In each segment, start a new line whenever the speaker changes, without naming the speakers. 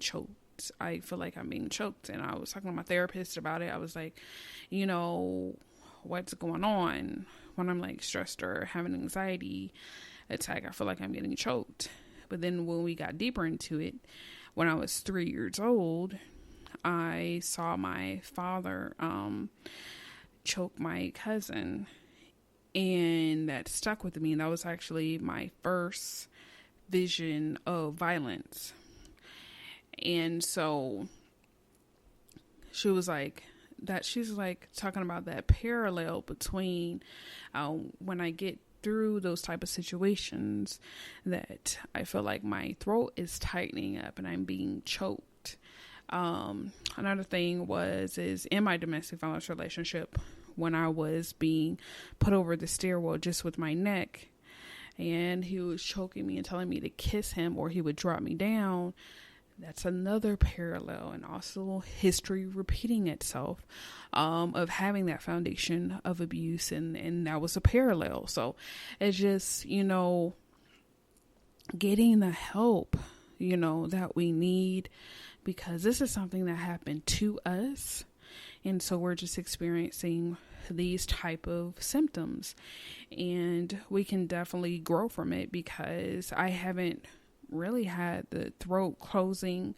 choked. I feel like I'm being choked. And I was talking to my therapist about it. I was like, you know, what's going on when I'm like stressed or having an anxiety attack? I feel like I'm getting choked. But then when we got deeper into it, when I was 3 years old, I saw my father choke my cousin, and that stuck with me. And that was actually my first vision of violence. And so she's like talking about that parallel between when I get through those type of situations, that I feel like my throat is tightening up and I'm being choked. Another thing is in my domestic violence relationship, when I was being put over the stairwell just with my neck, and he was choking me and telling me to kiss him or he would drop me down. That's another parallel, and also history repeating itself, of having that foundation of abuse, and that was a parallel. So it's just, getting the help, that we need, because this is something that happened to us. And so we're just experiencing these type of symptoms, and we can definitely grow from it, because I haven't really had the throat closing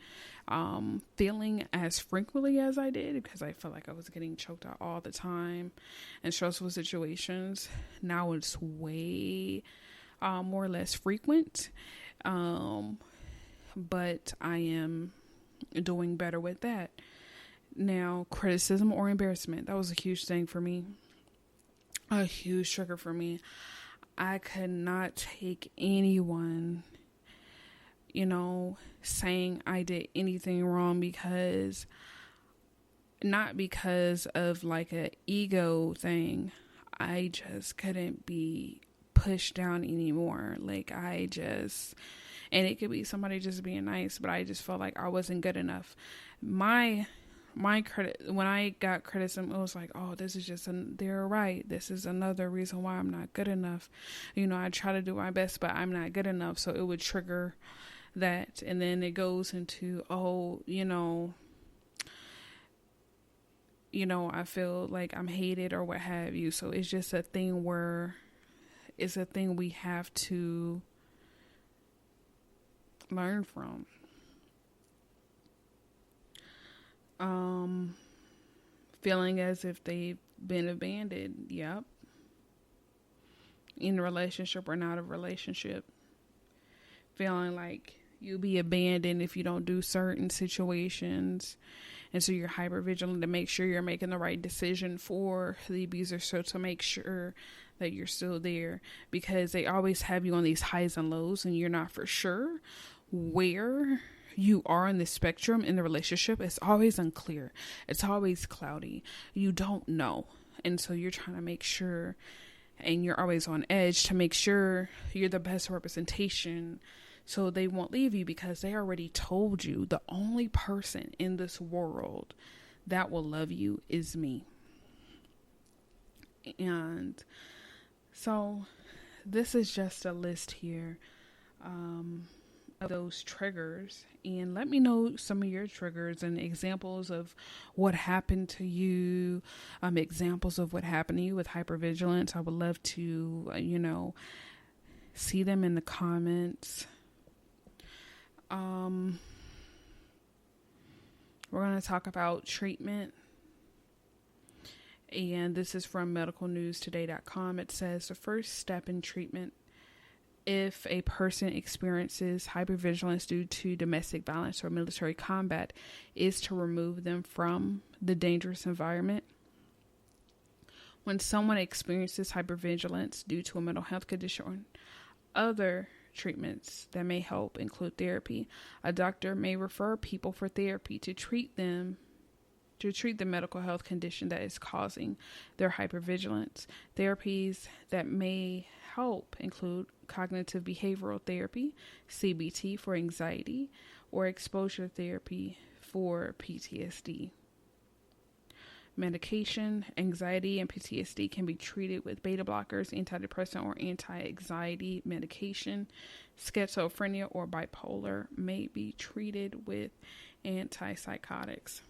feeling as frequently as I did, because I felt like I was getting choked out all the time in stressful situations. Now it's way more or less frequent, but I am doing better with that. Now, criticism or embarrassment, that was a huge thing for me, a huge trigger for me. I could not take anyone, saying I did anything wrong, not because of like a ego thing. I just couldn't be pushed down anymore. And it could be somebody just being nice, but I just felt like I wasn't good enough. My credit, when I got criticism, it was like, oh, this is they're right. This is another reason why I'm not good enough. I try to do my best, but I'm not good enough. So it would trigger that. And then it goes into, I feel like I'm hated or what have you. So it's just a thing we have to learn from. Feeling as if they've been abandoned. Yep. In a relationship or not a relationship. Feeling like you'll be abandoned if you don't do certain situations. And so you're hyper vigilant to make sure you're making the right decision for the abuser. So to make sure that you're still there, because they always have you on these highs and lows, and you're not for sure where you are in the spectrum in the relationship. It's always unclear. It's always cloudy. You don't know. And so you're trying to make sure, and you're always on edge to make sure you're the best representation, so they won't leave you, because they already told you the only person in this world that will love you is me. And so this is just a list here of those triggers, and let me know some of your triggers and examples of what happened to you, examples of what happened to you with hypervigilance. I would love to, see them in the comments. We're going to talk about treatment. And this is from medicalnewstoday.com. It says the first step in treatment, if a person experiences hypervigilance due to domestic violence or military combat, is to remove them from the dangerous environment. When someone experiences hypervigilance due to a mental health condition, other treatments that may help include therapy. A doctor may refer people for therapy to treat the medical health condition that is causing their hypervigilance. Therapies that may help include cognitive behavioral therapy, CBT for anxiety, or exposure therapy for PTSD. medication. Anxiety and PTSD can be treated with beta blockers, antidepressant, or anti-anxiety medication. Schizophrenia or bipolar may be treated with antipsychotics.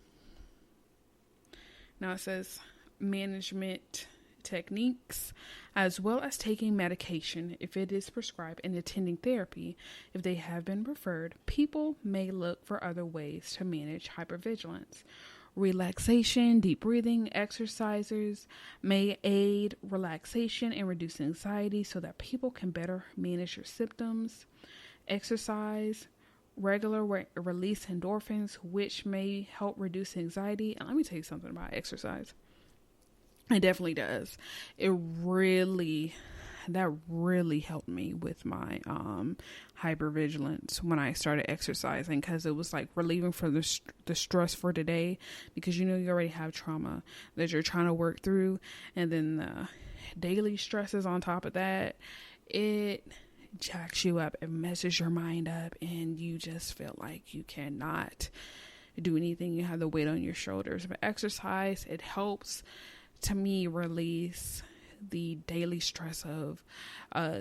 Now it says management techniques, as well as taking medication if it is prescribed, and attending therapy if they have been referred. People may look for other ways to manage hypervigilance. Relaxation, deep breathing, exercises may aid relaxation and reduce anxiety so that people can better manage your symptoms. Exercise, regular release endorphins, which may help reduce anxiety. And let me tell you something about exercise. It definitely does. That really helped me with my hypervigilance when I started exercising, because it was like relieving for the stress for today, because you already have trauma that you're trying to work through, and then the daily stresses on top of that, it jacks you up, it messes your mind up, and you just feel like you cannot do anything. You have the weight on your shoulders. But exercise, it helps to me release the daily stress of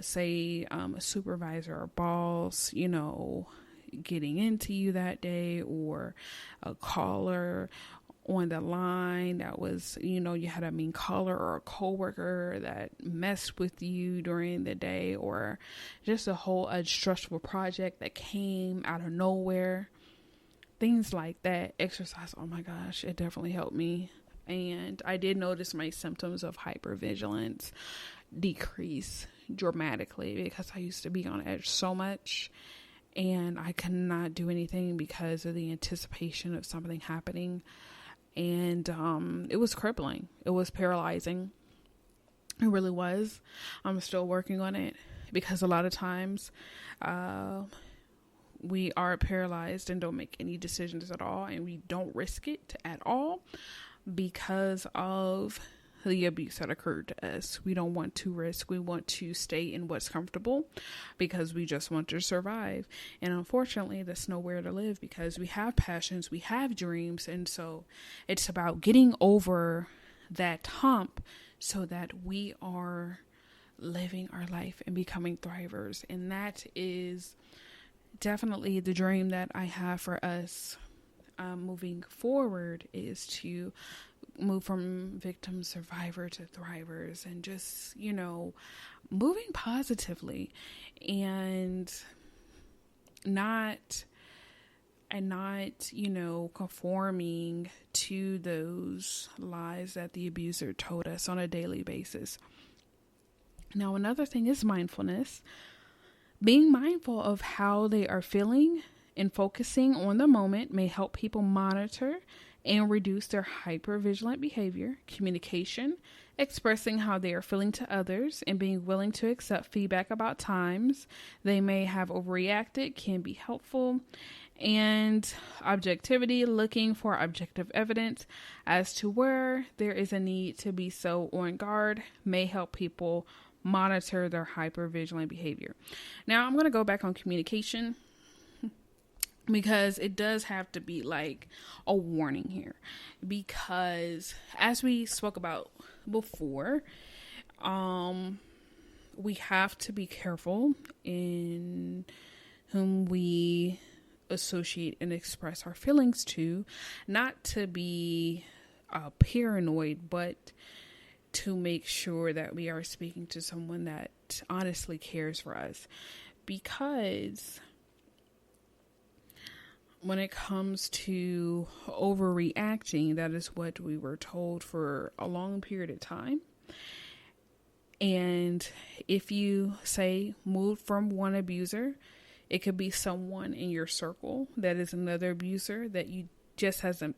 say a supervisor or boss getting into you that day, or a caller on the line that was you had a mean caller, or a coworker that messed with you during the day, or just a stressful project that came out of nowhere, things like that. Exercise, oh my gosh, it definitely helped me. And I did notice my symptoms of hypervigilance decrease dramatically, because I used to be on edge so much, and I could not do anything because of the anticipation of something happening. And it was crippling. It was paralyzing. It really was. I'm still working on it, because a lot of times we are paralyzed and don't make any decisions at all, and we don't risk it at all, because of the abuse that occurred to us. We don't want to risk. We want to stay in what's comfortable, because we just want to survive. And unfortunately, that's nowhere to live, because we have passions, we have dreams. And so it's about getting over that hump so that we are living our life and becoming thrivers. And that is definitely the dream that I have for us. Moving forward, is to move from victim survivor to thrivers, and just moving positively, and not conforming to those lies that the abuser told us on a daily basis. Now, another thing is mindfulness. Being mindful of how they are feeling and focusing on the moment may help people monitor and reduce their hypervigilant behavior. Communication, expressing how they are feeling to others, and being willing to accept feedback about times they may have overreacted can be helpful. And objectivity, looking for objective evidence as to where there is a need to be so on guard, may help people monitor their hypervigilant behavior. Now, I'm going to go back on communication, because it does have to be like a warning here, because as we spoke about before, we have to be careful in whom we associate and express our feelings to, not to be paranoid, but to make sure that we are speaking to someone that honestly cares for us. Because when it comes to overreacting, that is what we were told for a long period of time. And if you say move from one abuser, it could be someone in your circle that is another abuser that you just haven't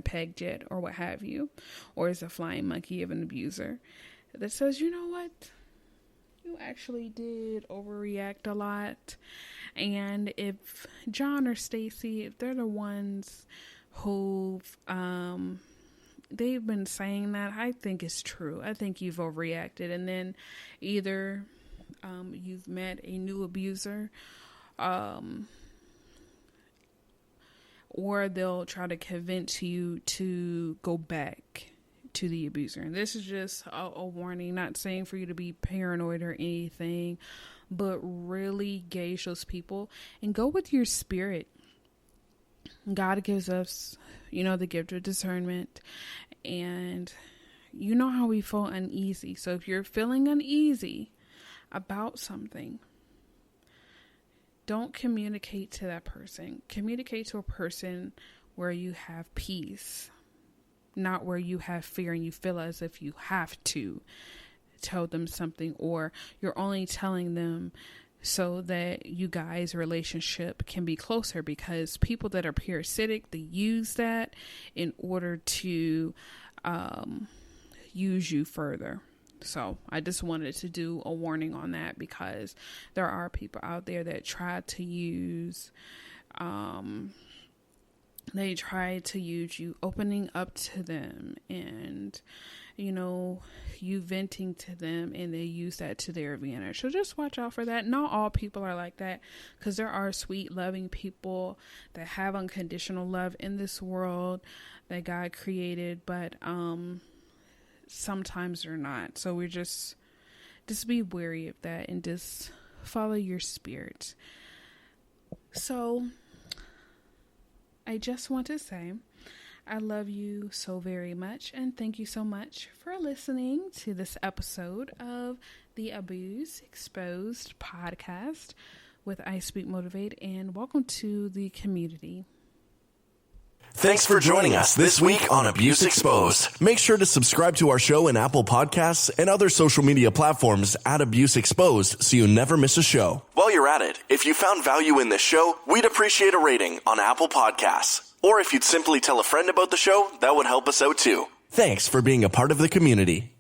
pegged yet, or what have you, or is a flying monkey of an abuser that says, you know what, you actually did overreact a lot. And if John or Stacy, if they're the ones who they've been saying that, I think it's true. I think you've overreacted. And then either you've met a new abuser, or they'll try to convince you to go back to the abuser. And this is just a warning, not saying for you to be paranoid or anything, but really gauge those people and go with your spirit. God gives us, the gift of discernment, and you know how we feel uneasy. So if you're feeling uneasy about something, don't communicate to that person. Communicate to a person where you have peace, not where you have fear and you feel as if you have to tell them something, or you're only telling them so that you guys' relationship can be closer, because people that are parasitic, they use that in order to use you further. So I just wanted to do a warning on that, because there are people out there that try to use, you opening up to them and, you venting to them, and they use that to their advantage. So just watch out for that. Not all people are like that, because there are sweet, loving people that have unconditional love in this world that God created, but sometimes they're not. So we're just be wary of that and just follow your spirit. So I just want to say I love you so very much, and thank you so much for listening to this episode of the Abuse Exposed podcast with ISpeakMotivate, and welcome to the community.
Thanks for joining us this week on Abuse Exposed. Make sure to subscribe to our show in Apple Podcasts and other social media platforms at Abuse Exposed so you never miss a show. While you're at it, if you found value in this show, we'd appreciate a rating on Apple Podcasts. Or if you'd simply tell a friend about the show, that would help us out too. Thanks for being a part of the community.